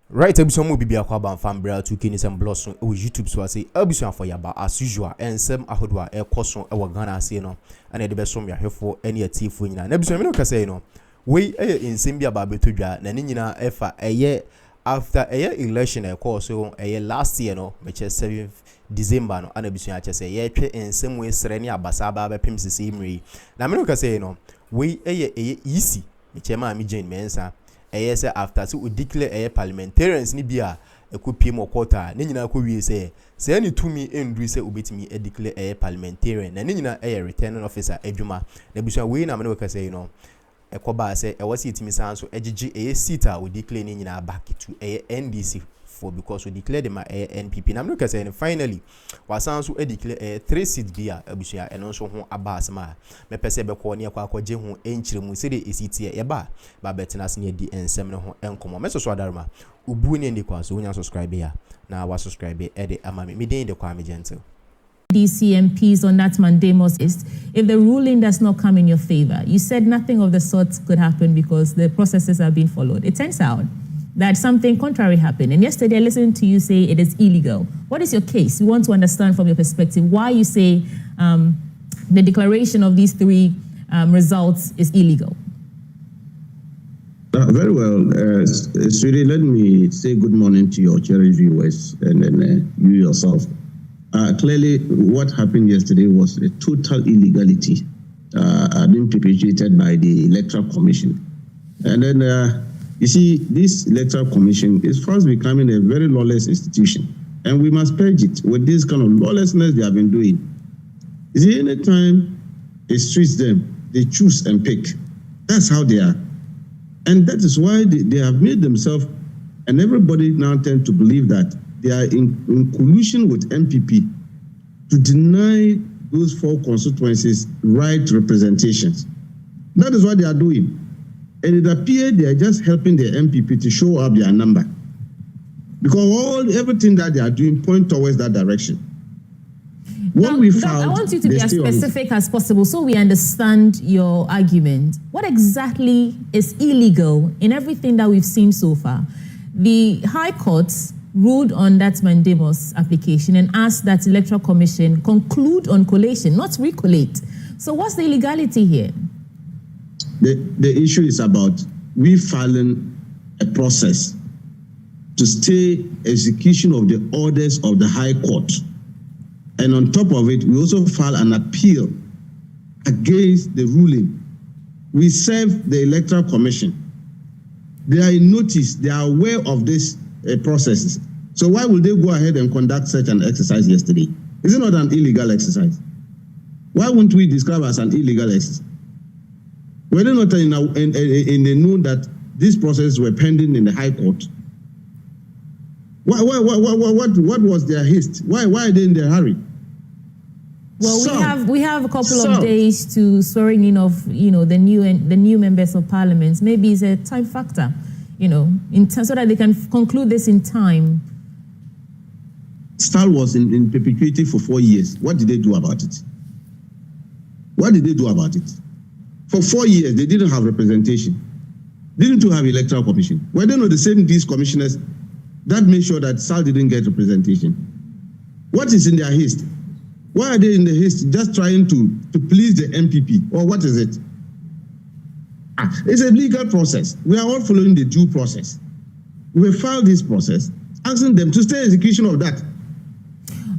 Right, ebuson mo bibia kwa ban fambra to kini some blossom o YouTube so say ebuson for yaba as usual ensem ahodo a ekoso e wo Ghana ase no ana de besom ya hwefo ene atifo nyina na ebuson me no kase no we ensem bia ba betodwa na ne nyina efa eye after election e course so last year no me 7th December no ana ebuson a chese ye twe ensem we sere ne abasa ba be pem sese imri na me no kase no we easy me chema mi Jane Mensa say after so we declare parliamentarians ni bia ekopie mo quarter ne nyina ko wie say any to me endru say obetimi declare parliamentarian na ne nyina returning officer adwuma na busa we na me no ka say no ekoba say wasi itimi sanso egege seat a we declare ne nyina back to NDC for because we declare them NPP na me no ka say finally wasanso declare 3 seats bia abusia eno so ho abasma me pese be ko ne akwaje ho enchiremu se de esitie ye ba betina se ne di ensem ne ho enkomo me so adarma ubu ne ndi kwa so wonya subscribe ya na wa subscribe de amame me den de kwa me gentle NDC MPs on that mandamus is if the ruling does not come in your favor. You said nothing of the sort could happen because the processes are being followed. It turns out that something contrary happened. And yesterday I listened to you say it is illegal. What is your case? We want to understand from your perspective why you say the declaration of these 3 results is illegal. Very well. Sweetie, let me say good morning to your cherished viewers and then you yourself. Clearly, what happened yesterday was a total illegality being perpetrated by the Electoral Commission. And then, you see, this Electoral Commission is fast becoming a very lawless institution. And we must purge it with this kind of lawlessness they have been doing. You see, anytime it suits them, they choose and pick. That's how they are. And that is why they have made themselves, and everybody now tend to believe that they are in collusion with NPP to deny those 4 constituencies right representations. That is what they are doing. And it appears they are just helping the NPP to show up their number. Because everything that they are doing point towards that direction. What we found, I want you to be as specific as possible so we understand your argument. What exactly is illegal in everything that we've seen so far? The High Court ruled on that mandamus application and asked that Electoral Commission conclude on collation, not recollate. So what's the illegality here? The issue is about we filing a process to stay execution of the orders of the High Court. And on top of it, we also file an appeal against the ruling. We serve the Electoral Commission. They are in notice, they are aware of this processes. So why would they go ahead and conduct such an exercise yesterday? Is it not an illegal exercise? Why wouldn't we describe as an illegal exercise? Were they not in the know that these processes were pending in the High Court? What was their haste? Why are they in their hurry? Well, we have a couple of days to swearing in of the new members of parliament. Maybe it's a time factor, so that they can conclude this in time. STAL was in perpetuity for 4 years. What did they do about it? What did they do about it? For 4 years, they didn't have representation. Didn't have Electoral Commission. Were they not the same these commissioners that made sure that STAL didn't get representation? What is in their haste? Why are they in the haste just trying to please the NPP? Or what is it? It's a legal process. We are all following the due process. We filed this process, asking them to stay execution of that.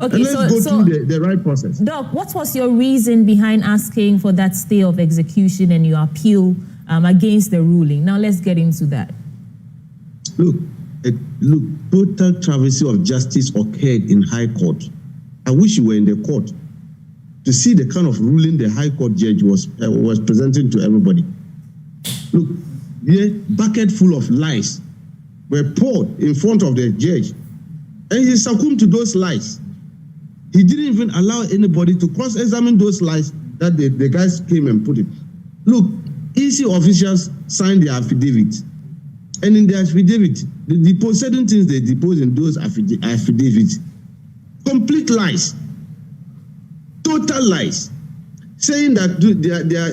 Okay, and let's go through the right process. Doc, what was your reason behind asking for that stay of execution and your appeal against the ruling? Now let's get into that. Look, total travesty of justice occurred in High Court. I wish you were in the court to see the kind of ruling the High Court judge was presenting to everybody. Look, the bucket full of lies were poured in front of the judge, and he succumbed to those lies. He didn't even allow anybody to cross-examine those lies that the guys came and put it. Look, EC officials signed the affidavit, and in the affidavit, they depose certain things they depose in those affidavits. Complete lies, total lies, saying that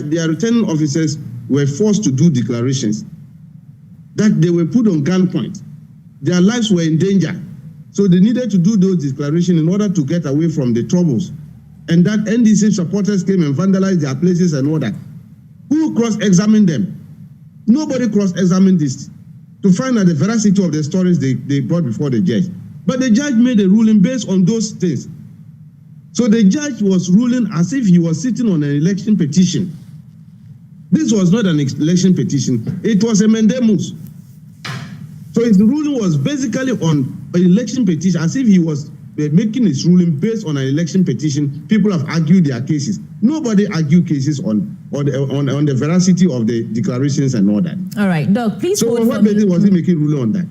their returning officers were forced to do declarations, that they were put on gunpoint, Their lives were in danger. So they needed to do those declarations in order to get away from the troubles. And that NDC supporters came and vandalized their places and all that. Who cross-examined them? Nobody cross-examined this to find out the veracity of the stories they brought before the judge. But the judge made a ruling based on those things. So the judge was ruling as if he was sitting on an election petition. This was not an election petition. It was a mandamus. So his ruling was basically on an election petition, as if he was making his ruling based on an election petition. People have argued their cases. Nobody argued cases on the veracity of the declarations and all that. All right, Doc, please hold for me. So what basis was he making ruling on that?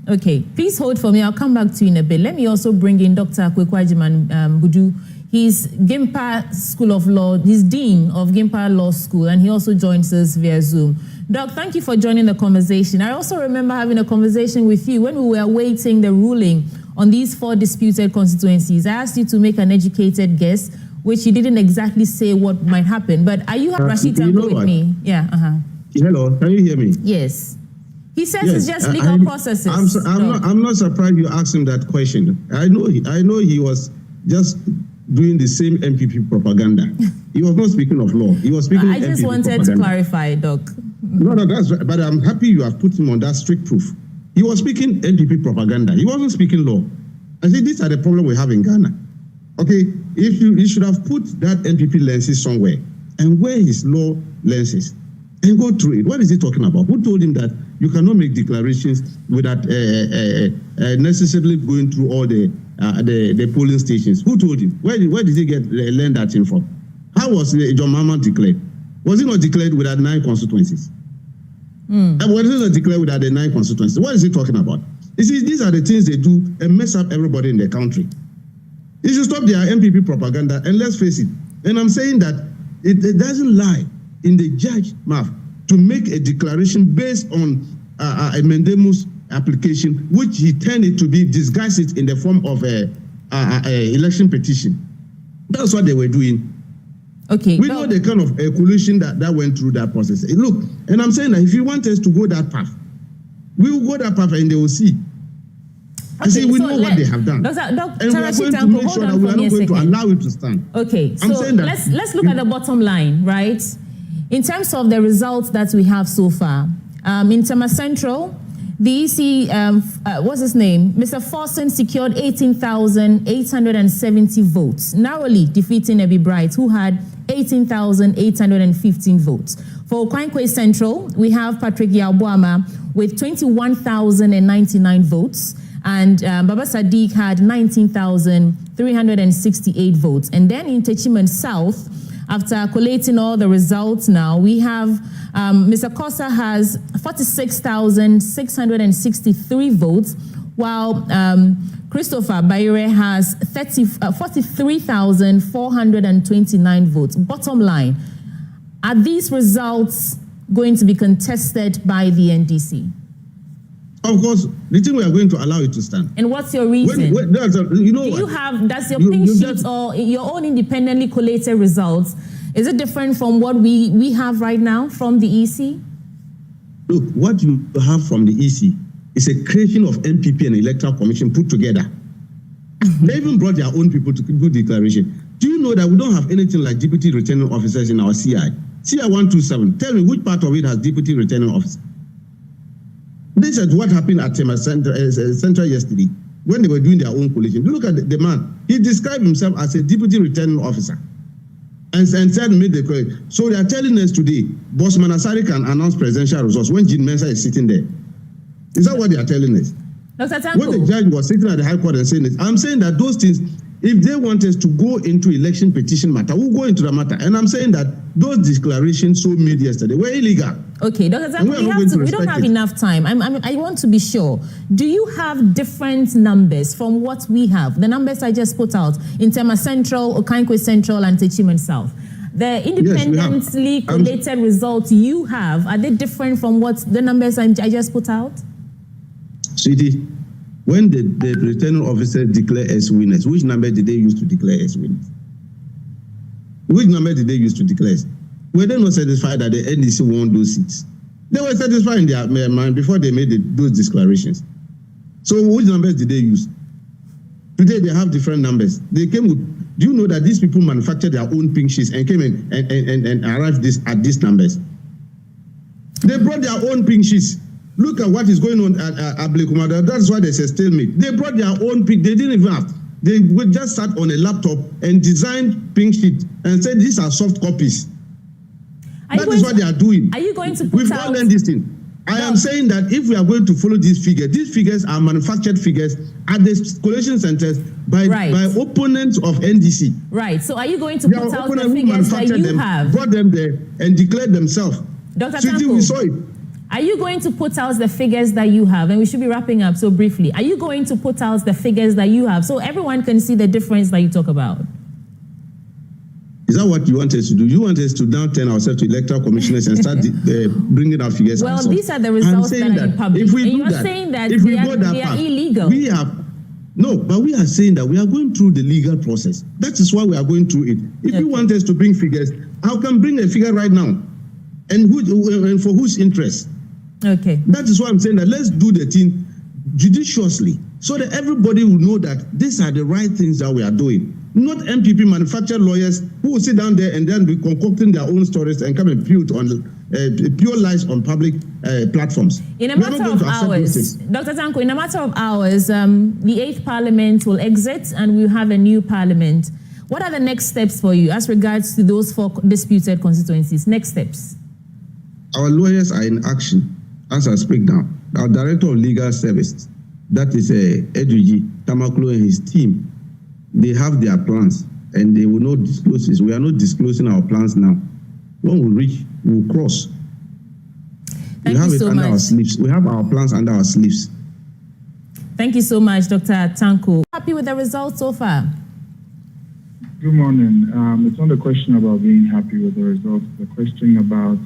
Okay, please hold for me. I'll come back to you in a bit. Let me also bring in Dr. Quim Budu. He's Gimpa School of Law. He's Dean of Gimpa Law School, and he also joins us via Zoom. Doc, thank you for joining the conversation. I also remember having a conversation with you when we were awaiting the ruling on these 4 disputed constituencies. I asked you to make an educated guess, which you didn't exactly say what might happen. But are you Rashid Tanko with me? Yeah. Hello, can you hear me? Yes. He says it's just legal processes. I'm not surprised you asked him that question. I know he was just doing the same NPP propaganda. He was not speaking of law. He was speaking. I just NPP wanted propaganda. to clarify, Doc. No, that's right. But I'm happy you have put him on that strict proof. He was speaking NPP propaganda. He wasn't speaking law. I say these are the problem we have in Ghana. Okay, if you should have put that NPP lenses somewhere and wear his law lenses and go through it. What is he talking about? Who told him that you cannot make declarations without necessarily going through all the polling stations? Who told him? Where did he learn that thing from? How was John Mahama declared? Was he not declared without 9 constituencies? And was he not declared without the 9 constituencies? What is he talking about? You see, these are the things they do and mess up everybody in the country. You should stop their NPP propaganda, and let's face it. And I'm saying that it doesn't lie in the judge's mouth to make a declaration based on a mandamus application, which he turned it to be, disguised it in the form of a election petition. That's what they were doing. Okay. We know the kind of collusion that went through that process. Look, and I'm saying that if you want us to go that path, we will go that path and they will see. I say we know what they have done. And we are going to make sure that we are not going to allow it to stand. Okay, so let's look at the bottom line, right? In terms of the results that we have so far, in Tema Central, the EC, what's his name? Mr. Forson secured 18,870 votes, narrowly defeating Ebi Bright, who had 18,815 votes. For Okwankwe Central, we have Patrick Yabuama with 21,099 votes, and Baba Sadiq had 19,368 votes. And then in Techiman South, after collating all the results now, we have Mr. Kosa has 46,663 votes, while Christopher Bayere has 43,429 votes. Bottom line, are these results going to be contested by the NDC? Of course, the thing we are going to allow it to stand. And what's your reason? Does your pink sheet or your own independently collated results, is it different from what we have right now from the EC? Look, what you have from the EC is a creation of NPP and Electoral Commission put together. They even brought their own people to do declaration. Do you know that we don't have anything like deputy returning officers in our CI? CI 127, tell me which part of it has deputy returning officer? This is what happened at Tema Central yesterday when they were doing their own coalition. Look at the man. He described himself as a deputy returning officer and said made the call. So they are telling us today, Boss Manasari can announce presidential results when Jean Mensa is sitting there. Is that what they are telling us? Dr. Tanko. When the judge was sitting at the High Court and saying this, I'm saying that those things, if they want us to go into election petition matter, we'll go into the matter. And I'm saying that those declarations so made yesterday were illegal. Okay, Dr. Tanko, we don't have enough time. I want to be sure. Do you have different numbers from what we have? The numbers I just put out in Tema Central, Okankwe Central, and Techiman South. The independently collated results you have, are they different from what the numbers I just put out? Sweetie, when the returning officer declare as winners, which number did they use to declare as winners? Which number did they use to declare? Were they not satisfied that the NDC won those seats? They were satisfied in their mind before they made those declarations. So which numbers did they use? Today they have different numbers. They came with. Do you know that these people manufactured their own pink sheets and came in and arrived at these numbers? They brought their own pink sheets. Look at what is going on at Ablakuma North. That's why there's a stalemate. They brought their own pink. They didn't even have. They just sat on a laptop and designed pink sheets and said these are soft copies. That is what they are doing. Are you going to put We've all learned this thing. I am saying that if we are going to follow these figures are manufactured figures at the collation centers by opponents of NDC. Right. So are you going to put out the figures that you have? Brought them there and declared themselves. Dr. So Tanko, we saw it. Are you going to put out the figures that you have? And we should be wrapping up so briefly. Are you going to put out the figures that you have so everyone can see the difference that you talk about? Is that what you want us to do? You want us to now turn ourselves to electoral commissioners and start bringing our figures? Well, ourselves? these are the results that are in public. If we do you're that, saying that if we they are illegal. We are saying that we are going through the legal process. That is why we are going through it. If you want us to bring figures, I can bring a figure right now. And for whose interest? Okay. That is why I'm saying that let's do the thing judiciously so that everybody will know that these are the right things that we are doing. Not NPP manufactured lawyers who will sit down there and then be concocting their own stories and come and pure lies on public platforms. In a matter of hours, Dr. Tanko, in a matter of hours, the 8th Parliament will exit and we'll have a new Parliament. What are the next steps for you as regards to those 4 disputed constituencies? Next steps. Our lawyers are in action as I speak now. Our Director of Legal Service, that is Edwiji Tamaklo and his team, they have their plans and they will not disclose this. We are not disclosing our plans now. When we reach, we'll cross. Thank you so much. Our sleeves. We have our plans under our sleeves. Thank you so much, Dr. Tanko. Happy with the results so far? Good morning. It's not a question about being happy with the results. It's a question about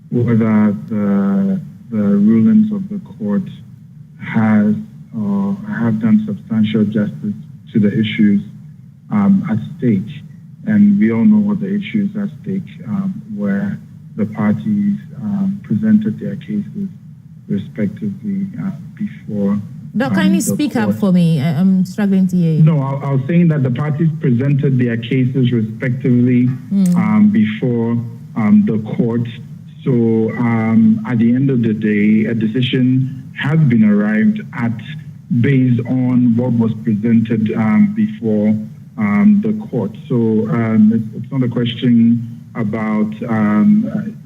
whether the rulings of the court have done substantial justice to the issues at stake. And we all know what the issues at stake where the parties presented their cases respectively before. Doc, kindly speak up for me. I'm struggling to hear you. No, I was saying that the parties presented their cases respectively before the court. So at the end of the day, a decision has been arrived at based on what was presented before the court. So it's not a question about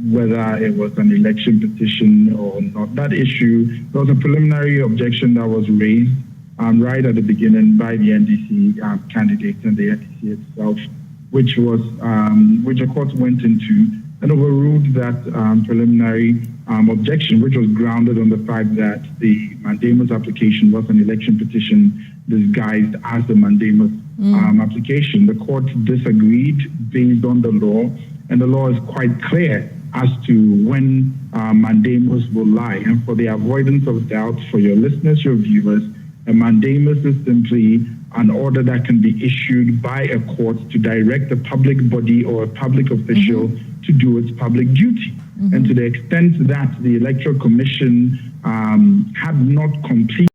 whether it was an election petition or not. That issue, there was a preliminary objection that was raised right at the beginning by the NDC candidates and the NDC itself, which the court went into and overruled that preliminary objection, which was grounded on the fact that the mandamus application was an election petition disguised as the mandamus application. The court disagreed based on the law, and the law is quite clear as to when mandamus will lie. And for the avoidance of doubt for your listeners, your viewers, a mandamus is simply an order that can be issued by a court to direct a public body or a public official to do its public duty. And to the extent that the Electoral Commission had not completed